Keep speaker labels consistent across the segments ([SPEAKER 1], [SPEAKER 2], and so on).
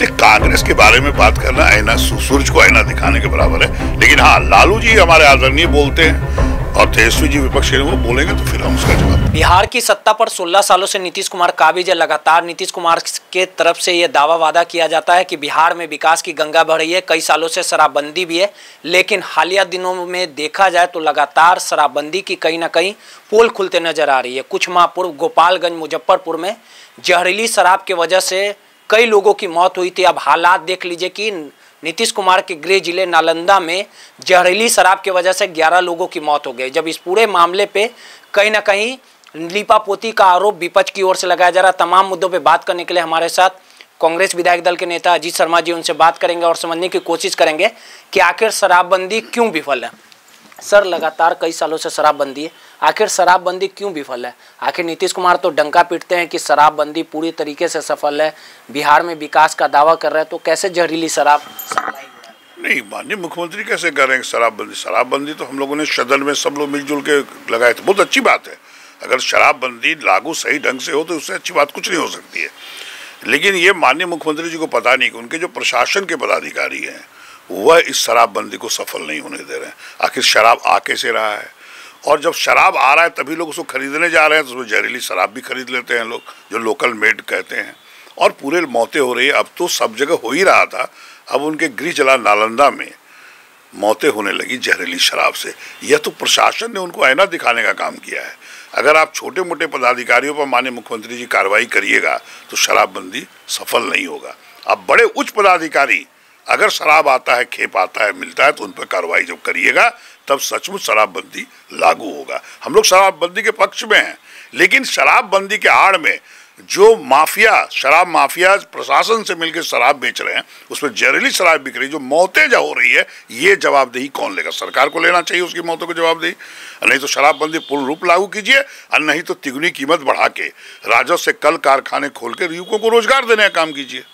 [SPEAKER 1] इसलिए कांग्रेस के बारे में बात करना आईना सूरज को आईना दिखाने के बराबर है। लेकिन हाँ, लालू जी हमारे आदरणीय बोलते हैं और तेजस्वी जी विपक्ष के वो बोलेंगे तो फिर हम उसका जवाब।
[SPEAKER 2] बिहार की सत्ता पर 16 सालों से नीतीश कुमार काबिज है। लगातार नीतीश कुमार के तरफ से ये दावा वादा किया जाता है कि बिहार में विकास की गंगा बह रही है। कई सालों से शराबबंदी भी है, लेकिन हालिया दिनों में देखा जाए तो लगातार शराबबंदी की कहीं ना कहीं पोल खुलते नजर आ रही है। कुछ माह पूर्व गोपालगंज मुजफ्फरपुर में जहरीली शराब की वजह से कई लोगों की मौत हुई थी। अब हालात देख लीजिए कि नीतीश कुमार के गृह जिले नालंदा में जहरीली शराब की वजह से 11 लोगों की मौत हो गई। जब इस पूरे मामले पे कहीं ना कहीं लीपापोती का आरोप विपक्ष की ओर से लगाया जा रहा। तमाम मुद्दों पे बात करने के लिए हमारे साथ कांग्रेस विधायक दल के नेता अजीत शर्मा जी, उनसे बात करेंगे और समझने की कोशिश करेंगे कि आखिर शराबबंदी क्यों विफल है। सर, लगातार कई सालों से शराबबंदी है, आखिर शराबबंदी क्यों विफल है? आखिर नीतीश कुमार तो डंका पीटते हैं कि शराबबंदी पूरी तरीके से सफल है, बिहार में विकास का दावा कर रहे हैं, तो कैसे जहरीली शराब सप्लाई हो रहा है?
[SPEAKER 1] नहीं, माननीय मुख्यमंत्री कैसे करेंगे शराबबंदी? शराबबंदी तो हम लोगों ने सदन में सब लोग मिलजुल के लगाए थे, बहुत अच्छी बात है। अगर शराबबंदी लागू सही ढंग से हो तो उससे अच्छी बात कुछ नहीं हो सकती है। लेकिन ये माननीय मुख्यमंत्री जी को पता नहीं कि उनके जो प्रशासन के पदाधिकारी हैं वह इस शराबबंदी को सफल नहीं होने दे रहे हैं। आखिर शराब आ कैसे रहा है, और जब शराब आ रहा है तभी लोग उसको खरीदने जा रहे हैं तो उसमें जहरीली शराब भी खरीद लेते हैं लोग, जो लोकल मेड कहते हैं, और पूरे मौतें हो रही है। अब तो सब जगह हो ही रहा था, अब उनके गृह जिला नालंदा में मौतें होने लगी जहरीली शराब से। यह तो प्रशासन ने उनको आईना दिखाने का काम किया है। अगर आप छोटे मोटे पदाधिकारियों पर माननीय मुख्यमंत्री जी कार्रवाई करिएगा तो शराबबंदी सफल नहीं होगा। अब बड़े उच्च पदाधिकारी अगर शराब आता है, खेप आता है, मिलता है तो उन पर कार्रवाई जब करिएगा तब सचमुच शराबबंदी लागू होगा। हम लोग शराबबंदी के पक्ष में हैं, लेकिन शराबबंदी के आड़ में जो माफिया, शराब माफिया प्रशासन से मिलकर शराब बेच रहे हैं, उसमें जहरीली शराब बिक रही है, जो मौतें जो हो रही है, ये जवाबदेही कौन लेगा? सरकार को लेना चाहिए उसकी मौतों को जवाबदेही। नहीं तो शराबबंदी पूर्ण रूप लागू कीजिए, और नहीं तो तिगुनी कीमत बढ़ा के राजस्व से कल कारखाने खोल के युवकों को रोजगार देने का काम कीजिए।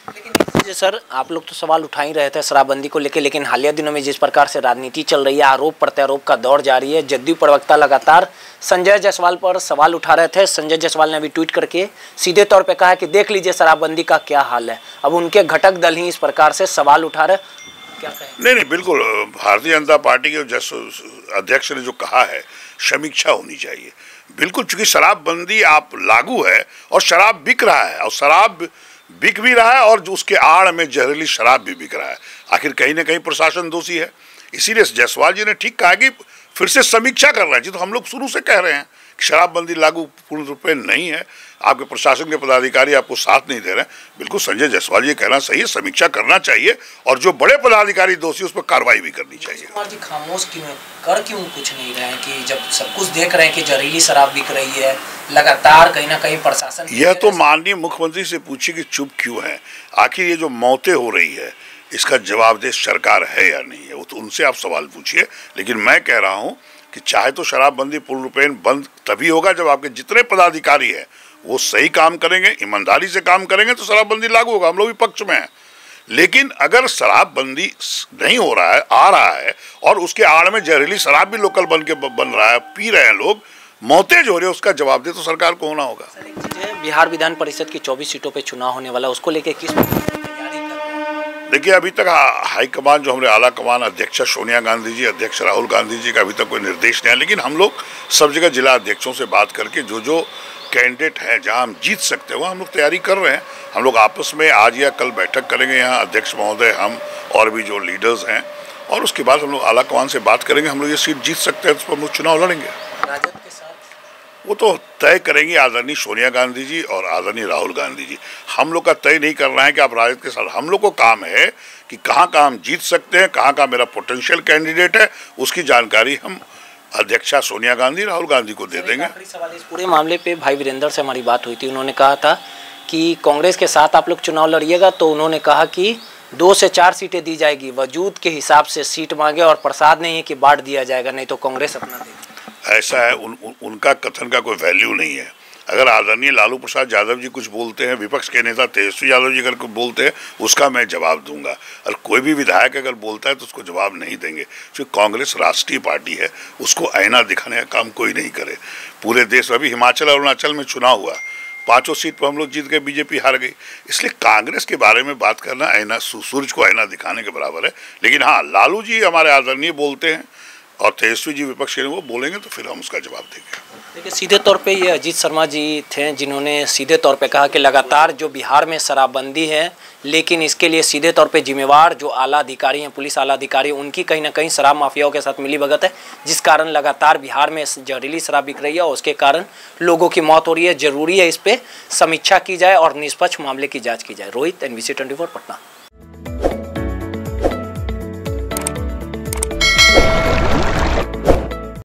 [SPEAKER 2] लेकिन सर, आप लोग तो सवाल उठा ही रहे थे शराबबंदी को लेकर, लेकिन हालिया दिनों में जिस प्रकार से राजनीति चल रही है, आरोप प्रत्यारोप का दौर जारी है। जदयू प्रवक्ता लगातार संजय जायसवाल पर सवाल उठा रहे थे। संजय जायसवाल ने अभी ट्वीट करके सीधे तौर पे कहा कि देख लीजिए शराबबंदी का क्या हाल है। अब उनके घटक दल ही इस प्रकार से सवाल उठा रहे, क्या कहें?
[SPEAKER 1] नहीं, बिल्कुल, भारतीय जनता पार्टी के अध्यक्ष ने जो कहा है, समीक्षा होनी चाहिए। बिल्कुल, चूंकि शराबबंदी आप लागू है और शराब बिक रहा है, और शराब बिक भी रहा है और जो उसके आड़ में जहरीली शराब भी बिक रहा है, आखिर कहीं ना कहीं प्रशासन दोषी है। इसीलिए जायसवाल जी ने ठीक कहा कि फिर से समीक्षा करना है। जी, तो हम लोग शुरू से कह रहे हैं कि शराबबंदी लागू पूर्ण रूप में नहीं है, आपके प्रशासन के पदाधिकारी आपको साथ नहीं दे रहे हैं। बिल्कुल संजय जायसवाल जी कहना सही है, समीक्षा करना चाहिए, और जो बड़े पदाधिकारी दोषी उस पर कार्रवाई भी करनी चाहिए।
[SPEAKER 2] कुमार जी खामोश क्यों है, कर क्यों कुछ नहीं रहे हैं कि जब सब कुछ देख रहे हैं कि जहरीली शराब बिक रही है, लगातार कहीं ना कहीं प्रशासन?
[SPEAKER 1] यह तो माननीय मुख्यमंत्री से पूछिए कि चुप क्यों है। आखिर ये जो मौतें हो रही है इसका जवाबदेह सरकार है या नहीं है, वो तो उनसे आप सवाल पूछिए। लेकिन मैं कह रहा हूँ कि चाहे तो शराबबंदी पूर्ण रूपेण बंद तभी होगा जब आपके जितने पदाधिकारी हैं वो सही काम करेंगे, ईमानदारी से काम करेंगे, तो शराबबंदी लागू होगा। हम लोग भी पक्ष में हैं। लेकिन अगर शराबबंदी नहीं हो रहा है, आ रहा है, और उसके आड़ में जहरीली शराब भी लोकल बन रहा है, पी रहे हैं लोग, मौतें जो हो रही है, उसका जवाबदेह तो सरकार को होना होगा।
[SPEAKER 2] बिहार विधान परिषद की 24 सीटों पे चुनाव होने वाला, उसको लेकर किस तैयारी कर रहे हैं?
[SPEAKER 1] देखिए, अभी तक हाईकमान, जो हमारे आला कमान अध्यक्ष सोनिया गांधी जी, अध्यक्ष राहुल गांधी जी का अभी तक कोई निर्देश नहीं है। लेकिन हम लोग सब जगह जिला अध्यक्षों से बात करके जो कैंडिडेट हैं जहां हम जीत सकते हैं वहाँ हम लोग तैयारी कर रहे हैं। हम लोग आपस में आज या कल बैठक करेंगे, यहाँ अध्यक्ष महोदय, हम और भी जो लीडर्स हैं, और उसके बाद हम लोग आला कमान से बात करेंगे। हम लोग ये सीट जीत सकते हैं तो उस पर हम लोग चुनाव लड़ेंगे।
[SPEAKER 2] राजद के साथ
[SPEAKER 1] वो तो तय करेंगी आदरणीय सोनिया गांधी जी और आदरणीय राहुल गांधी जी। हम लोग का तय नहीं करना है कि आप राजद के साथ। हम लोग को काम है कि कहाँ हम जीत सकते हैं, कहाँ मेरा पोटेंशियल कैंडिडेट है, उसकी जानकारी हम अध्यक्षा सोनिया गांधी, राहुल गांधी को दे देंगे।
[SPEAKER 2] आखिरी सवाल, इस पूरे मामले पे भाई वीरेंद्र से हमारी बात हुई थी, उन्होंने कहा था कि कांग्रेस के साथ आप लोग चुनाव लड़िएगा, तो उन्होंने कहा कि 2 से 4 सीटें दी जाएगी, वजूद के हिसाब से सीट मांगे, और प्रसाद नहीं है कि बांट दिया जाएगा, नहीं तो कांग्रेस अपना देगी।
[SPEAKER 1] ऐसा है, उनका कथन का कोई वैल्यू नहीं है। अगर आदरणीय लालू प्रसाद यादव जी कुछ बोलते हैं, विपक्ष के नेता तेजस्वी यादव जी अगर कुछ बोलते हैं, उसका मैं जवाब दूंगा, और कोई भी विधायक अगर बोलता है तो उसको जवाब नहीं देंगे। क्योंकि कांग्रेस राष्ट्रीय पार्टी है, उसको आईना दिखाने का काम कोई नहीं करे। पूरे देश में अभी हिमाचल और अरुणाचल में चुनाव हुआ, 5 सीट पर हम लोग जीत गए, बीजेपी हार गई। इसलिए कांग्रेस के बारे में बात करना आईना, सूरज को आईना दिखाने के बराबर है। लेकिन हाँ, लालू जी हमारे आदरणीय बोलते हैं और तेजस्वी जी विपक्ष के वो बोलेंगे तो फिर हम उसका जवाब देंगे।
[SPEAKER 2] देखिए, सीधे तौर पे ये अजीत शर्मा जी थे जिन्होंने सीधे तौर पे कहा कि लगातार जो बिहार में शराबबंदी है, लेकिन इसके लिए सीधे तौर पे जिम्मेवार जो आला अधिकारी हैं, पुलिस आला अधिकारी, उनकी कहीं ना कहीं शराब माफियाओं के साथ मिलीभगत है, जिस कारण लगातार बिहार में जहरीली शराब बिक रही है और उसके कारण लोगों की मौत हो रही है। जरूरी है इस पर समीक्षा की जाए और निष्पक्ष मामले की जाँच की जाए। रोहित, NBC 24 पटना।